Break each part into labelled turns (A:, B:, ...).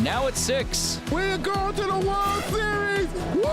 A: Now at 6.
B: We're going to the World Series! Woo!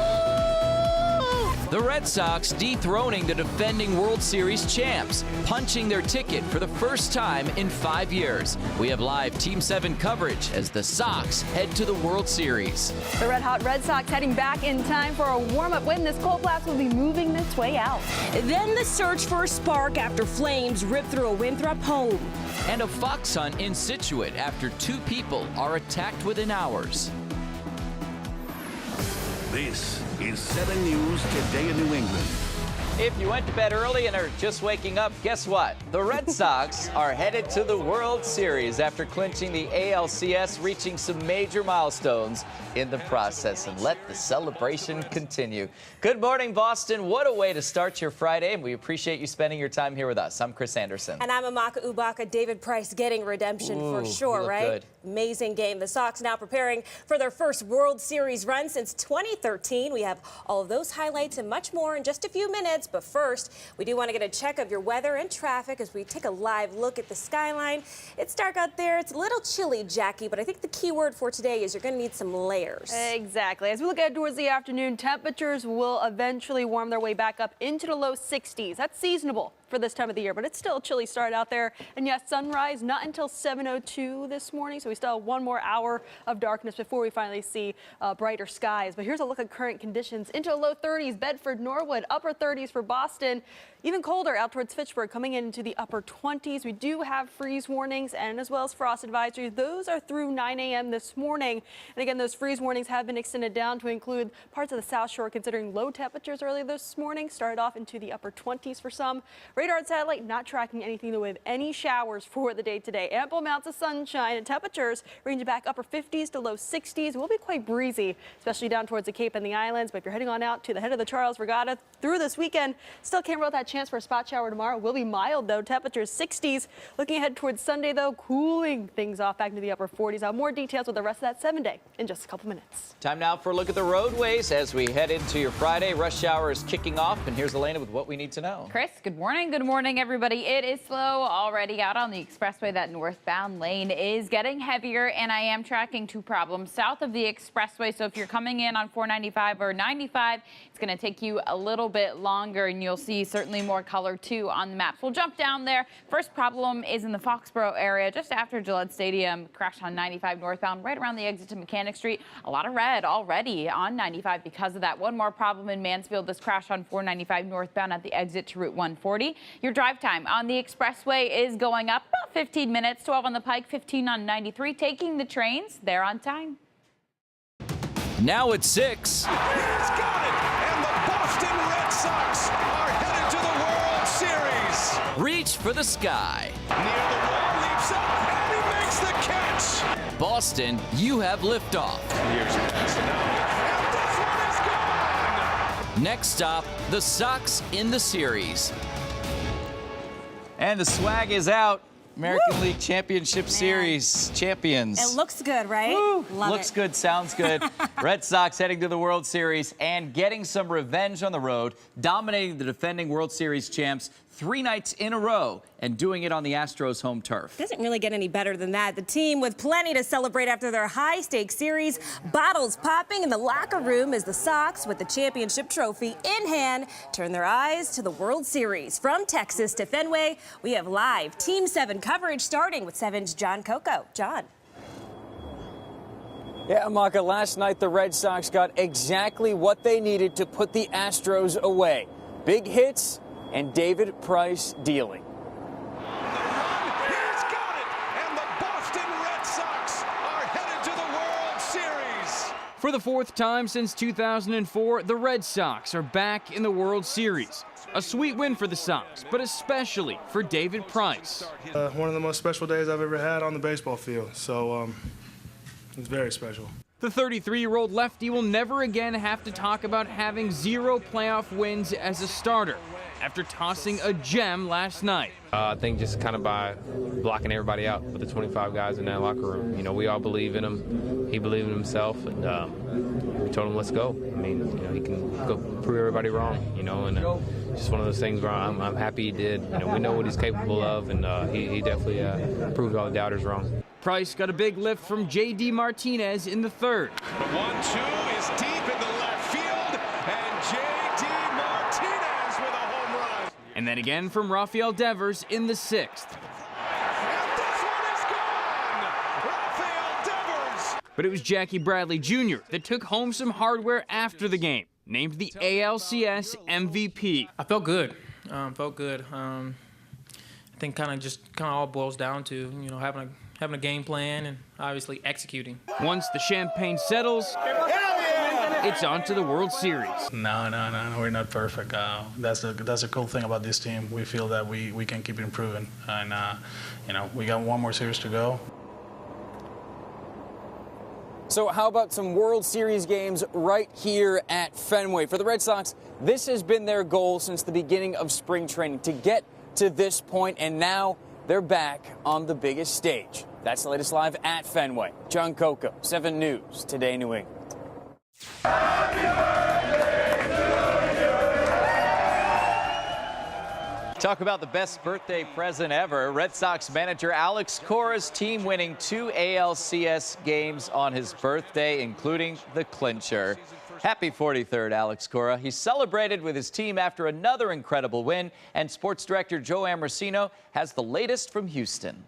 A: The Red Sox dethroning the defending World Series champs, punching their ticket for the first time in 5 years. We have live Team 7 coverage as the Sox head to the World Series.
C: The red-hot Red Sox heading back in time for a warm-up win. This cold blast will be moving its way out.
D: Then the search for a spark after Flames rip through a Winthrop home.
A: And a fox hunt in Scituate after 2 people are attacked within hours.
E: This is 7 News Today in New England.
A: If you went to bed early and are just waking up, guess what? The Red Sox are headed to the World Series after clinching the ALCS, reaching some major milestones in the process. And let the celebration continue. Good morning, Boston. What a way to start your Friday, and we appreciate you spending your time here with us. I'm Chris Anderson.
D: And I'm Amaka Ubaka. David Price getting redemption for sure, right?
A: Good.
D: Amazing game. The Sox now preparing for their first World Series run since 2013. We have all of those highlights and much more in just a few minutes. But first, we do want to get a check of your weather and traffic as we take a live look at the skyline. It's dark out there. It's a little chilly, Jackie, but I think the key word for today is you're going to need some layers.
C: Exactly. As we look ahead towards the afternoon, temperatures will eventually warm their way back up into the low 60s. That's seasonable for this time of the year, but it's still a chilly start out there. And yes, sunrise not until 7:02 this morning, so we still have 1 more hour of darkness before we finally see brighter skies. But here's a look at current conditions. Into the low 30s, Bedford, Norwood, upper 30s for Boston. Even colder out towards Fitchburg, coming into the upper 20s. We do have freeze warnings and as well as frost advisories. Those are through 9 a.m. this morning. And again, those freeze warnings have been extended down to include parts of the South Shore, considering low temperatures early this morning. Started off into the upper 20s for some. Radar and satellite not tracking anything with any showers for the day today. Ample amounts of sunshine and temperatures ranging back upper 50s to low 60s. It will be quite breezy, especially down towards the Cape and the Islands. But if you're heading on out to the head of the Charles Regatta through this weekend, still can't rule out that chance for a spot shower tomorrow. Will be mild though, temperatures 60s. Looking ahead towards Sunday though, cooling things off back to the upper 40s. I'll have more details with the rest of that 7-day in just a couple minutes.
A: Time now for a look at the roadways as we head into your Friday. Rush hour is kicking off, and here's Elena with what we need to know.
F: Chris, good morning. Good morning, everybody. It is slow already out on the expressway. That northbound lane is getting heavier, and I am tracking 2 problems south of the expressway. So if you're coming in on 495 or 95, it's going to take you a little bit longer, and you'll see certainly more color too on the maps. We'll jump down there. First problem is in the Foxborough area, just after Gillette Stadium. Crash on 95 northbound, right around the exit to Mechanic Street. A lot of red already on 95 because of that. One more problem in Mansfield. This crash on 495 northbound at the exit to Route 140. Your drive time on the expressway is going up about 15 minutes. 12 on the Pike, 15 on 93. Taking the trains, they're on time.
A: Now at 6.
G: He's got it! And the Boston Red Sox are headed to the World Series.
A: Reach for the sky.
G: Near the wall, leaps up, and he makes the catch.
A: Boston, you have liftoff.
G: Years past now, and this one is gone.
A: Next stop, the Sox in the series. And the swag is out. American League Championship Series champions.
D: It looks good, right?
A: Woo.
D: Love
A: looks
D: it.
A: good, sounds good. Red Sox heading to the World Series and getting some revenge on the road, dominating the defending World Series champs 3 nights in a row and doing it on the Astros home turf.
D: Doesn't really get any better than that. The team with plenty to celebrate after their high-stakes series. Bottles popping in the locker room as the Sox, with the championship trophy in hand, turn their eyes to the World Series. From Texas to Fenway, we have live Team 7 coverage, starting with 7's John Coco. John.
H: Yeah, Amaka, last night the Red Sox got exactly what they needed to put the Astros away. Big hits and David Price dealing.
G: He's got it! And the Boston Red Sox are headed to the World Series.
I: For the 4th time since 2004, the Red Sox are back in the World Series. A sweet win for the Sox, but especially for David Price.
J: One of the most special days I've ever had on the baseball field, so it's very special.
I: The 33-year-old lefty will never again have to talk about having 0 playoff wins as a starter after tossing a gem last night.
K: I think just kind of by blocking everybody out with the 25 guys in that locker room. You know, we all believe in him. He believed in himself, and we told him, let's go. I mean, you know, he can go prove everybody wrong, you know, and just one of those things where I'm happy he did. You know, we know what he's capable of, and he definitely proved all the doubters wrong.
I: Price got a big lift from J.D. Martinez in the third.
G: The 1-2 is deep in the left field, and J.D. Martinez with a home run.
I: And then again from Rafael Devers in the sixth.
G: And this one is gone! Rafael Devers!
I: But it was Jackie Bradley Jr. that took home some hardware after the game, named the ALCS MVP.
L: I felt good. I think kind of all boils down to, you know, having a game plan and obviously executing.
I: Once the champagne settles, it's on to the World Series.
M: No, we're not perfect. That's a cool thing about this team. We feel that we can keep improving, and you know, we got one more series to go.
H: So how about some World Series games right here at Fenway? For the Red Sox, this has been their goal since the beginning of spring training, to get to this point, and now they're back on the biggest stage. That's the latest live at Fenway. John Coco, 7 News, Today New England.
A: Talk about the best birthday present ever. Red Sox manager Alex Cora's team winning 2 ALCS games on his birthday, including the clincher. Happy 43rd, Alex Cora. He celebrated with his team after another incredible win, and sports director Joe Amorosino has the latest from Houston.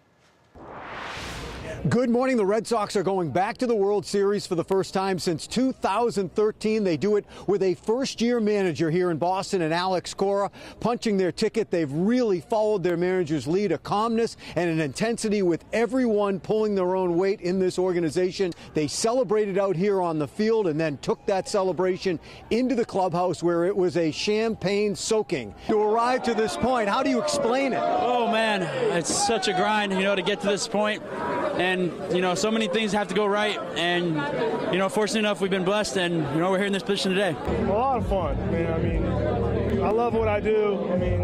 N: Good morning. The Red Sox are going back to the World Series for the first time since 2013. They do it with a first-year manager here in Boston, and Alex Cora punching their ticket. They've really followed their manager's lead, a calmness and an intensity with everyone pulling their own weight in this organization. They celebrated out here on the field and then took that celebration into the clubhouse where it was a champagne soaking. To arrive to this point, how do you explain it?
O: Oh, man, it's such a grind, you know, to get to this point. And, you know, so many things have to go right. And, you know, fortunately enough, we've been blessed. And, you know, we're here in this position today.
J: A lot of fun, man. I mean, I love what I do. I mean,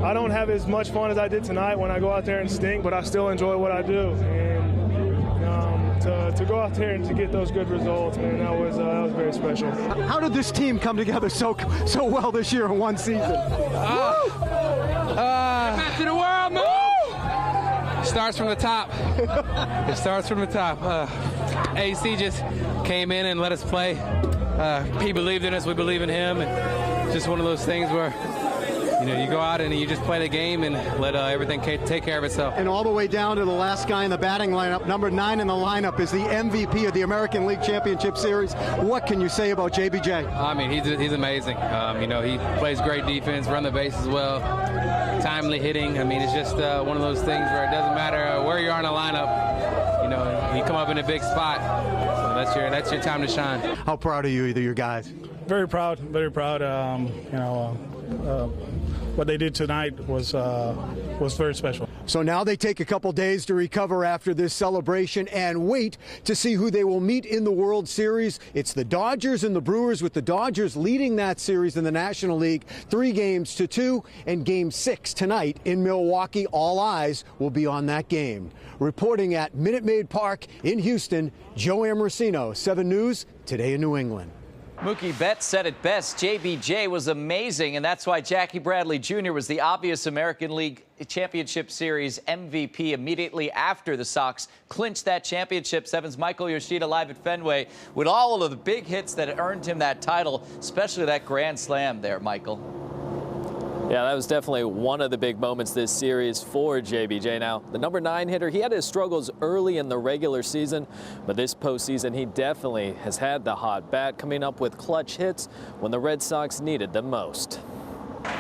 J: I don't have as much fun as I did tonight when I go out there and stink, but I still enjoy what I do. And to go out there and to get those good results, man, that was very special.
N: How did this team come together so well this year in one season?
P: Back to the world, man! Starts from the top. It starts from the top. AC just came in and let us play. He believed in us. We believe in him. And just one of those things where, you know, you go out and you just play the game and let everything take care of itself.
N: And all the way down to the last guy in the batting lineup, number 9 in the lineup, is the MVP of the American League Championship Series. What can you say about JBJ?
P: I mean, he's amazing. You know, he plays great defense, run the bases well, timely hitting. I mean, it's just one of those things where it doesn't matter where you are in the lineup. You know, you come up in a big spot. So that's your time to shine.
N: How proud are you, either of your guys?
M: Very proud, very proud. You know, what they did tonight was very special.
N: So now they take a couple days to recover after this celebration and wait to see who they will meet in the World Series. It's the Dodgers and the Brewers, with the Dodgers leading that series in the National League 3-2, and Game 6 tonight in Milwaukee. All eyes will be on that game. Reporting at Minute Maid Park in Houston, Joe Amorosino, 7 News, Today in New England.
A: Mookie Betts said it best. JBJ was amazing, and that's why Jackie Bradley Jr. was the obvious American League Championship Series MVP immediately after the Sox clinched that championship. 7's Michael Yoshida live at Fenway with all of the big hits that earned him that title, especially that grand slam there, Michael.
Q: Yeah, that was definitely one of the big moments this series for JBJ. Now, the number 9 hitter, he had his struggles early in the regular season, but this postseason, he definitely has had the hot bat, coming up with clutch hits when the Red Sox needed them most.
G: Bradley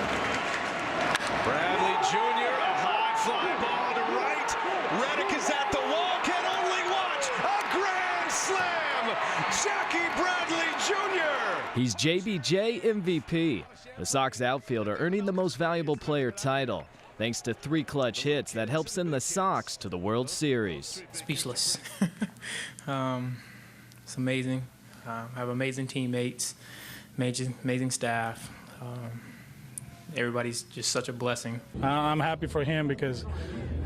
G: Jr., a high fly ball to right. Reddick is at the wall, can only watch a grand slam. Jackie Bradley Jr.
R: He's JBJ MVP. The Sox outfielder earning the most valuable player title, thanks to 3 clutch hits that help send the Sox to the World Series.
L: Speechless. It's amazing. I have amazing teammates, amazing staff. Everybody's just such a blessing.
M: I'm happy for him because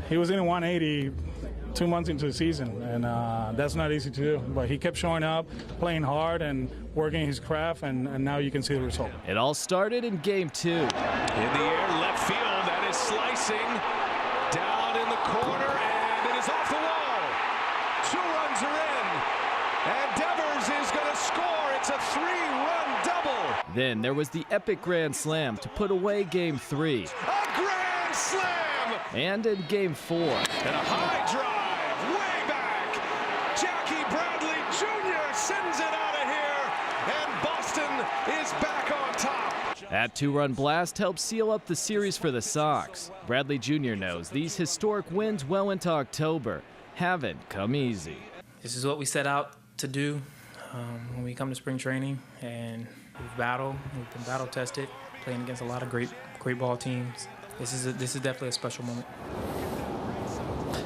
M: he was in 180 2 months into the season, and that's not easy to do. But he kept showing up, playing hard, and working his craft, and now you can see the result.
R: It all started in Game 2.
G: In the air, left field, that is slicing down in the corner, and it is is off the wall. 2 runs are in. And Devers is going to score. It's a 3-run double.
R: Then there was the epic grand slam to put away Game 3.
G: A grand slam.
R: And in Game 4.
G: And a high drive way back. Jackie Bradley Jr. sends it out of here. And Boston is back on top.
R: That 2-run blast helped seal up the series for the Sox. Bradley Jr. knows these historic wins well into October haven't come easy.
L: This is what we set out to do when we come to spring training, and we've been battle tested, playing against a lot of great ball teams. This is definitely a special moment.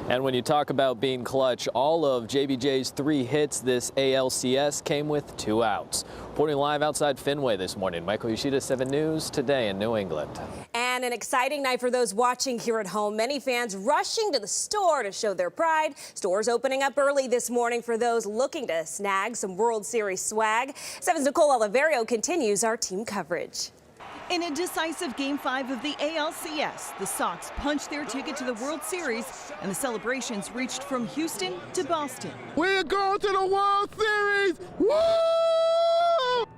Q: And when you talk about being clutch, all of JBJ's 3 hits this ALCS came with 2 outs. Reporting live outside Fenway this morning, Michael Yoshida, 7 News today in New England.
D: And an exciting night for those watching here at home. Many fans rushing to the store to show their pride. Stores opening up early this morning for those looking to snag some World Series swag. 7's Nicole Oliverio continues our team coverage.
S: In a decisive Game 5 of the ALCS, the Sox punched their ticket to the World Series, and the celebrations reached from Houston to Boston.
B: We're going to the World Series! Woo!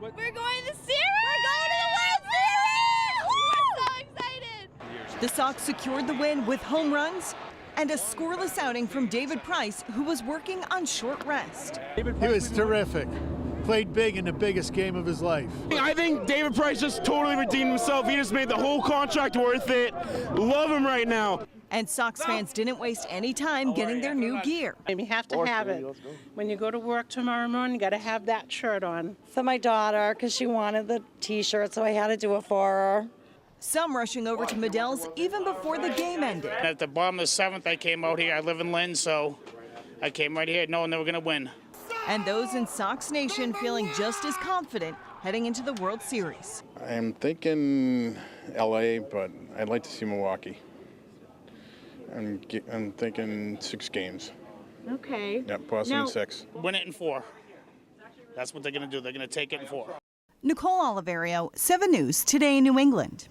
T: We're going to the series! We're going to the World Series! We're so excited!
S: The Sox secured the win with home runs and a scoreless outing from David Price, who was working on short rest.
U: He was terrific. Played big in the biggest game of his life.
V: I think David Price just totally redeemed himself. He just made the whole contract worth it. Love him right now.
S: And Sox fans didn't waste any time getting their new gear.
W: You have to have it. When you go to work tomorrow morning, you got to have that shirt on.
X: For my daughter, because she wanted the T-shirt, so I had to do it for her.
S: Some rushing over to Medell's even before the game ended.
Y: At the bottom of the 7th, I came out here. I live in Lynn, so I came right here knowing they were going to win.
S: And those in Sox Nation feeling just as confident heading into the World Series.
Z: I'm thinking LA, but I'd like to see Milwaukee. I'm thinking 6 games.
W: Okay.
Z: Yep, Boston in 6.
Y: Win it in 4. That's what they're going to do. They're going to take it in 4.
S: Nicole Oliverio, 7 News Today, New England.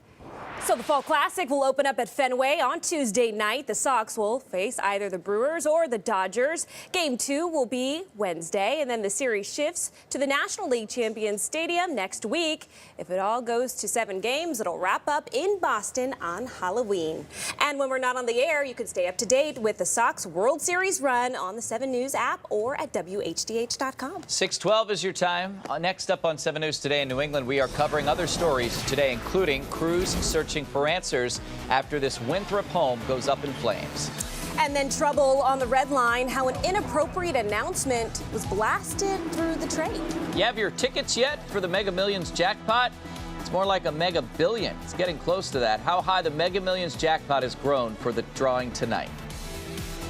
D: So the Fall Classic will open up at Fenway on Tuesday night. The Sox will face either the Brewers or the Dodgers. Game 2 will be Wednesday, and then the series shifts to the National League Champions Stadium next week. If it all goes to 7 games, it'll wrap up in Boston on Halloween. And when we're not on the air, you can stay up to date with the Sox World Series run on the 7 News app or at WHDH.com.
A: 6:12 is your time. Next up on 7 News Today in New England, we are covering other stories today, including crews searching for answers after this Winthrop home goes up in flames.
D: And then trouble on the red line, how an inappropriate announcement was blasted through the trade.
A: You have your tickets yet for the Mega Millions jackpot? It's more like a Mega Billion. It's getting close to that. How high the Mega Millions jackpot has grown for the drawing tonight.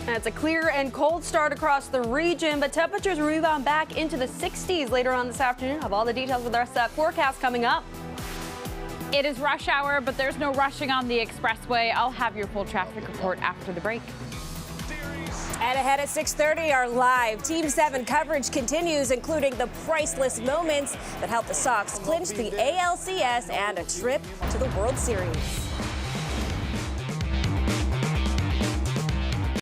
C: And it's a clear and cold start across the region, but temperatures rebound back into the 60s later on this afternoon. Have all the details with the rest of that forecast coming up.
F: It is rush hour, but there's no rushing on the expressway. I'll have your full traffic report after the break.
D: And ahead at 6:30, our live Team 7 coverage continues, including the priceless moments that helped the Sox clinch the ALCS and a trip to the World Series.